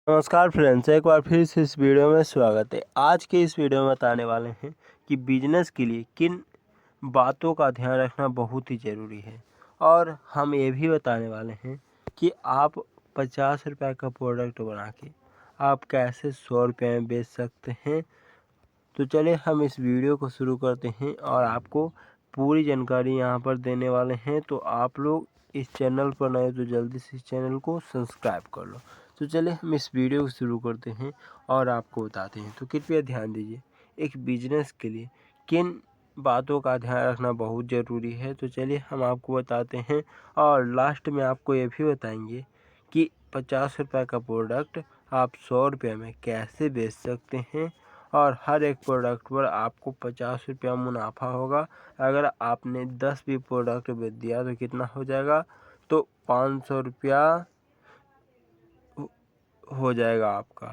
नमस्कार फ्रेंड्स, एक बार फिर से इस वीडियो में स्वागत है। आज के इस वीडियो में बताने वाले हैं कि बिजनेस के लिए किन बातों का ध्यान रखना बहुत ही ज़रूरी है। और हम ये भी बताने वाले हैं कि आप 50 रुपये का प्रोडक्ट बना के आप कैसे 100 रुपये में बेच सकते हैं। तो चलिए हम इस वीडियो को शुरू करते हैं और आपको पूरी जानकारी यहाँ पर देने वाले हैं। तो आप लोग इस चैनल पर नए तो जल्दी से इस चैनल को सब्सक्राइब कर लो। तो चलिए हम इस वीडियो को शुरू करते हैं और आपको बताते हैं। तो कृपया ध्यान दीजिए, एक बिजनेस के लिए किन बातों का ध्यान रखना बहुत ज़रूरी है। तो चलिए हम आपको बताते हैं और लास्ट में आपको ये भी बताएंगे कि 50 रुपये का प्रोडक्ट आप 100 रुपये में कैसे बेच सकते हैं। और हर एक प्रोडक्ट पर आपको 50 रुपया मुनाफा होगा। अगर आपने 10 भी प्रोडक्ट बेच दिया तो कितना हो जाएगा, तो 500 रुपया हो जाएगा आपका।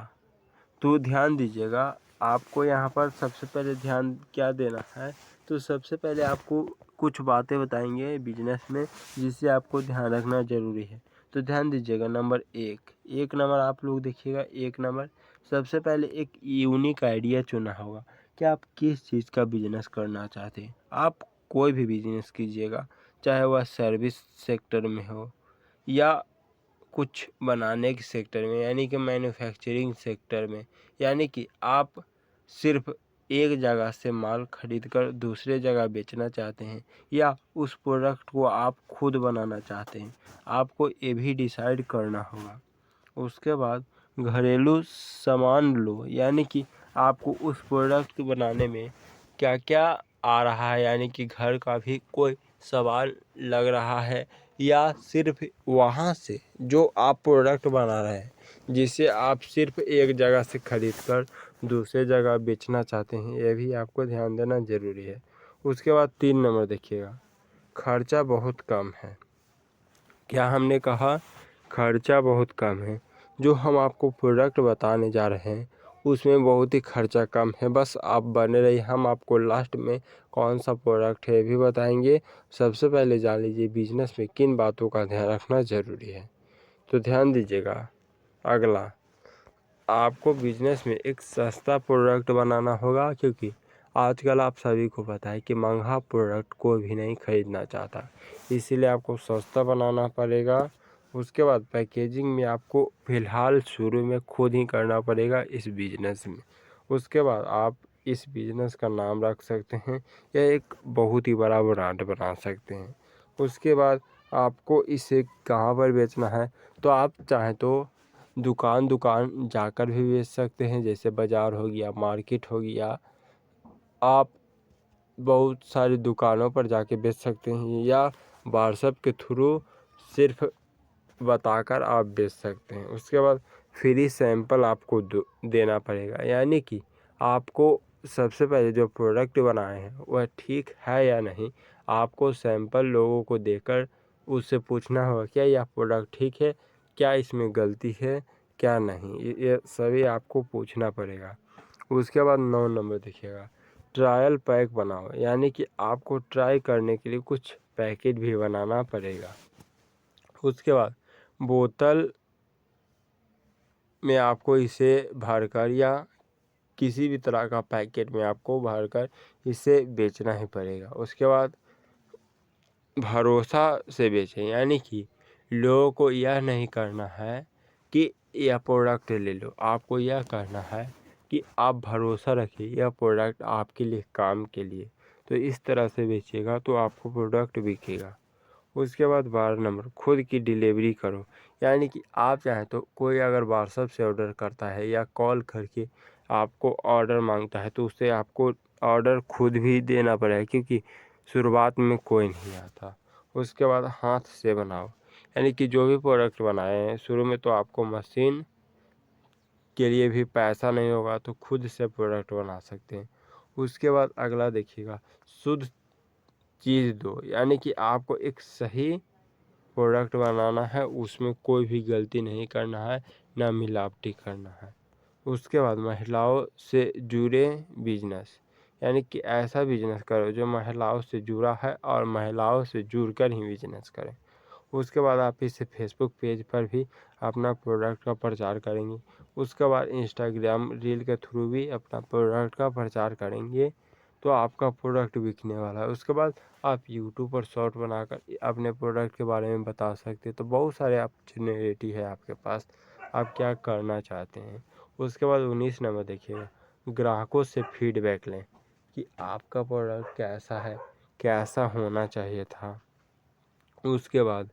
तो ध्यान दीजिएगा, आपको यहाँ पर सबसे पहले ध्यान क्या देना है। तो सबसे पहले आपको कुछ बातें बताएंगे बिजनेस में जिससे आपको ध्यान रखना ज़रूरी है। तो ध्यान दीजिएगा, नंबर एक नंबर आप लोग देखिएगा। एक नंबर, सबसे पहले एक यूनिक आइडिया चुना होगा कि आप किस चीज़ का बिजनेस करना चाहते हैं। आप कोई भी बिजनेस कीजिएगा, चाहे वह सर्विस सेक्टर में हो या कुछ बनाने के सेक्टर में, यानी कि मैन्युफैक्चरिंग सेक्टर में, यानी कि आप सिर्फ एक जगह से माल खरीद कर दूसरे जगह बेचना चाहते हैं या उस प्रोडक्ट को आप खुद बनाना चाहते हैं, आपको ये भी डिसाइड करना होगा। उसके बाद घरेलू सामान लो, यानी कि आपको उस प्रोडक्ट बनाने में क्या क्या आ रहा है, यानी कि घर का भी कोई सवाल लग रहा है या सिर्फ वहाँ से जो आप प्रोडक्ट बना रहे हैं जिसे आप सिर्फ एक जगह से खरीद कर दूसरे जगह बेचना चाहते हैं, यह भी आपको ध्यान देना ज़रूरी है। उसके बाद 3 नंबर देखिएगा, खर्चा बहुत कम है। क्या हमने कहा? खर्चा बहुत कम है। जो हम आपको प्रोडक्ट बताने जा रहे हैं उसमें बहुत ही खर्चा कम है। बस आप बने रहिए, हम आपको लास्ट में कौन सा प्रोडक्ट है भी बताएंगे। सबसे पहले जान लीजिए बिजनेस में किन बातों का ध्यान रखना ज़रूरी है। तो ध्यान दीजिएगा, अगला, आपको बिजनेस में एक सस्ता प्रोडक्ट बनाना होगा, क्योंकि आजकल आप सभी को पता है कि महंगा प्रोडक्ट कोई भी नहीं खरीदना चाहता, इसीलिए आपको सस्ता बनाना पड़ेगा। उसके बाद पैकेजिंग में आपको फ़िलहाल शुरू में खुद ही करना पड़ेगा इस बिजनेस में। उसके बाद आप इस बिजनेस का नाम रख सकते हैं या एक बहुत ही बड़ा ब्रांड बना सकते हैं। उसके बाद आपको इसे कहाँ पर बेचना है, तो आप चाहें तो दुकान दुकान जाकर भी बेच सकते हैं, जैसे बाज़ार हो गया, मार्केट हो गया। आप बहुत सारी दुकानों पर जाके बेच सकते हैं या व्हाट्सएप के थ्रू सिर्फ बताकर आप बेच सकते हैं। उसके बाद फ्री सैंपल आपको देना पड़ेगा, यानी कि आपको सबसे पहले जो प्रोडक्ट बनाए हैं वह ठीक है या नहीं, आपको सैंपल लोगों को देकर उससे पूछना होगा क्या यह प्रोडक्ट ठीक है, क्या इसमें गलती है, क्या नहीं, ये सभी आपको पूछना पड़ेगा। उसके बाद 9 नंबर देखिएगा, ट्रायल पैक बनाओ, यानी कि आपको ट्राई करने के लिए कुछ पैकेट भी बनाना पड़ेगा। उसके बाद बोतल में आपको इसे भरकर या किसी भी तरह का पैकेट में आपको भरकर इसे बेचना ही पड़ेगा। उसके बाद भरोसा से बेचें, यानी कि लोगों को यह नहीं करना है कि यह प्रोडक्ट ले लो, आपको यह करना है कि आप भरोसा रखिए यह प्रोडक्ट आपके लिए काम के लिए। तो इस तरह से बेचिएगा तो आपको प्रोडक्ट बिकेगा। उसके बाद 12 नंबर, खुद की डिलीवरी करो, यानी कि आप चाहें तो कोई अगर व्हाट्सएप से ऑर्डर करता है या कॉल करके आपको ऑर्डर मांगता है तो उससे आपको ऑर्डर खुद भी देना पड़ेगा, क्योंकि शुरुआत में कोई नहीं आता। उसके बाद हाथ से बनाओ, यानी कि जो भी प्रोडक्ट बनाए हैं शुरू में तो आपको मशीन के लिए भी पैसा नहीं होगा, तो खुद से प्रोडक्ट बना सकते हैं। उसके बाद अगला देखिएगा, शुद्ध चीज़ दो, यानी कि आपको एक सही प्रोडक्ट बनाना है, उसमें कोई भी गलती नहीं करना है, ना मिलावटी करना है। उसके बाद महिलाओं से जुड़े बिजनेस, यानी कि ऐसा बिजनेस करो जो महिलाओं से जुड़ा है और महिलाओं से जुड़कर ही बिजनेस करें। उसके बाद आप इसे फेसबुक पेज पर भी अपना प्रोडक्ट का प्रचार करेंगे। उसके बाद इंस्टाग्राम रील के थ्रू भी अपना प्रोडक्ट का प्रचार करेंगे तो आपका प्रोडक्ट बिकने वाला है। उसके बाद आप यूट्यूब पर शॉर्ट बनाकर अपने प्रोडक्ट के बारे में बता सकते हैं। तो बहुत सारे अपॉर्चुनिटी है आपके पास, आप क्या करना चाहते हैं। उसके बाद 19 नंबर देखिएगा, ग्राहकों से फीडबैक लें कि आपका प्रोडक्ट कैसा है, कैसा होना चाहिए था। उसके बाद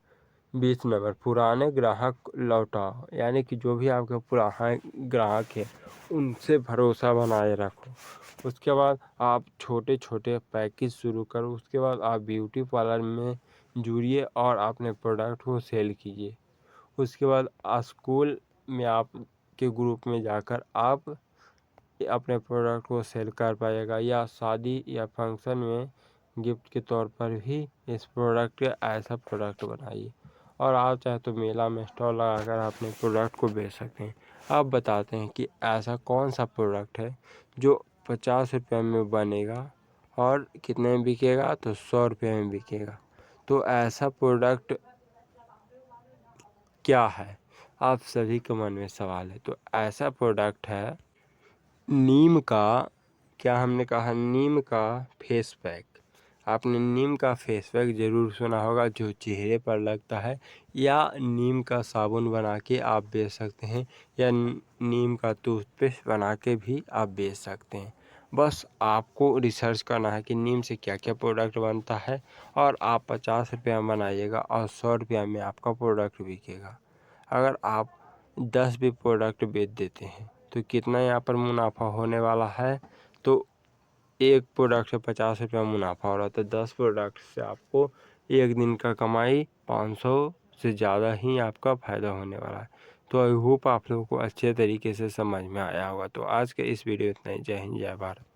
20 नंबर, पुराने ग्राहक लौटाओ, यानी कि जो भी आपके पुराने ग्राहक हैं उनसे भरोसा बनाए रखो। उसके बाद आप छोटे छोटे पैकेज शुरू करो। उसके बाद आप ब्यूटी पार्लर में जुड़िए और अपने प्रोडक्ट को सेल कीजिए। उसके बाद स्कूल में आप के ग्रुप में जाकर आप अपने प्रोडक्ट को सेल कर पाएगा, या शादी या फंक्शन में गिफ्ट के तौर पर भी इस प्रोडक्ट के ऐसा प्रोडक्ट बनाइए। और आप चाहे तो मेला में स्टॉल लगाकर अपने प्रोडक्ट को बेच सकते हैं। आप बताते हैं कि ऐसा कौन सा प्रोडक्ट है जो 50 रुपये में बनेगा और कितने में बिकेगा, तो 100 रुपये में बिकेगा। तो ऐसा प्रोडक्ट क्या है, आप सभी के मन में सवाल है। तो ऐसा प्रोडक्ट है नीम का, क्या हमने कहा, नीम का फेस पैक। आपने नीम का फेस पैक ज़रूर सुना होगा जो चेहरे पर लगता है, या नीम का साबुन बना के आप बेच सकते हैं, या नीम का टूथपेस्ट बना के भी आप बेच सकते हैं। बस आपको रिसर्च करना है कि नीम से क्या क्या प्रोडक्ट बनता है, और आप 50 रुपये में बनाइएगा और 100 रुपये में आपका प्रोडक्ट बिकेगा। अगर आप 10 भी प्रोडक्ट बेच देते हैं तो कितना यहाँ पर मुनाफा होने वाला है। तो एक प्रोडक्ट से 50 रुपये मुनाफा हो रहा है, तो 10 प्रोडक्ट से आपको एक दिन का कमाई 500 से ज़्यादा ही आपका फ़ायदा होने वाला है। तो आई होप आप लोगों को अच्छे तरीके से समझ में आया होगा। तो आज के इस वीडियो इतना ही। जय हिंद, जय भारत।